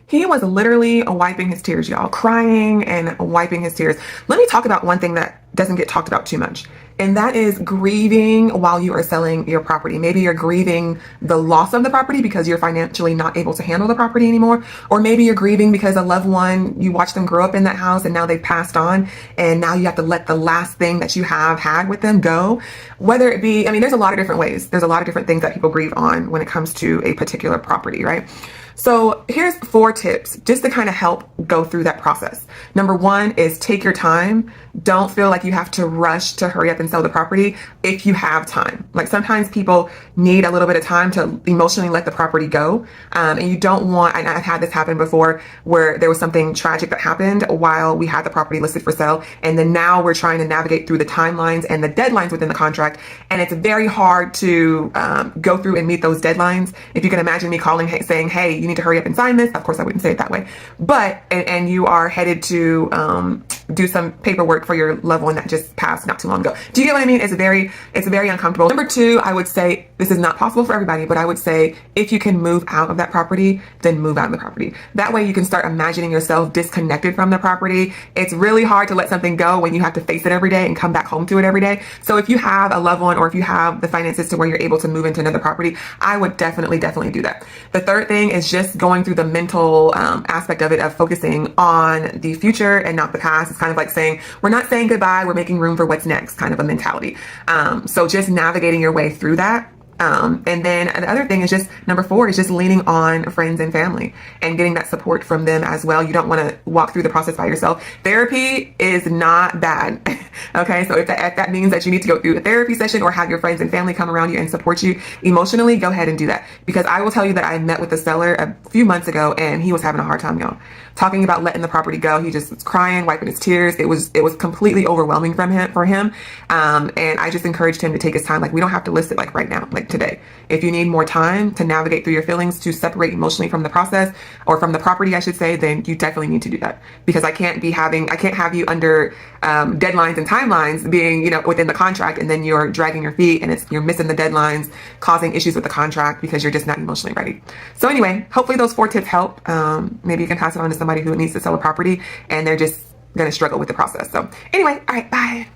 He was literally wiping his tears, y'all, crying and wiping his tears. Let me talk about one thing that doesn't get talked about too much, and that is grieving while you are selling your property. Maybe you're grieving the loss of the property because you're financially not able to handle the property anymore, or maybe you're grieving because a loved one, you watched them grow up in that house and now they've passed on, and now you have to let the last thing that you have had with them go. Whether it be, I mean, there's a lot of different ways. There's a lot of different things that people grieve on when it comes to a particular property, right? So here's 4 tips just to kind of help go through that process. Number 1 is take your time. Don't feel like you have to rush to hurry up and sell the property if you have time. Like sometimes people need a little bit of time to emotionally let the property go. And you don't want, and I've had this happen before where there was something tragic that happened while we had the property listed for sale. And then now we're trying to navigate through the timelines and the deadlines within the contract. And it's very hard to go through and meet those deadlines. If you can imagine me calling, saying, hey, you need to hurry up and sign this. Of course, I wouldn't say it that way, but, and you are headed to do some paperwork for your loved one that just passed not too long ago. Do you get what I mean? It's very uncomfortable. Number 2, I would say this is not possible for everybody, but I would say if you can move out of that property, then move out of the property. That way you can start imagining yourself disconnected from the property. It's really hard to let something go when you have to face it every day and come back home to it every day. So if you have a loved one or if you have the finances to where you're able to move into another property, I would definitely do that. The third thing is just going through the mental aspect of it, of focusing on the future and not the past. It's kind of like saying, we're not saying goodbye, we're making room for what's next, kind of a mentality. So just navigating your way through that. And then the other thing is just number 4 is just leaning on friends and family and getting that support from them as well. You don't want to walk through the process by yourself. Therapy is not bad. Okay. So if that means that you need to go through a therapy session or have your friends and family come around you and support you emotionally, go ahead and do that. Because I will tell you that I met with the seller a few months ago and he was having a hard time, y'all, talking about letting the property go. He just was crying, wiping his tears. It was completely overwhelming for him. And I just encouraged him to take his time. Like, we don't have to list it like right now, like today. If you need more time to navigate through your feelings, to separate emotionally from the process, or from the property, I should say, then you definitely need to do that. Because I can't have you under deadlines and timelines being, within the contract, and then you're dragging your feet and you're missing the deadlines, causing issues with the contract because you're just not emotionally ready. So anyway, hopefully those 4 tips help. Maybe you can pass it on to somebody who needs to sell a property and they're just going to struggle with the process. So anyway, all right, bye.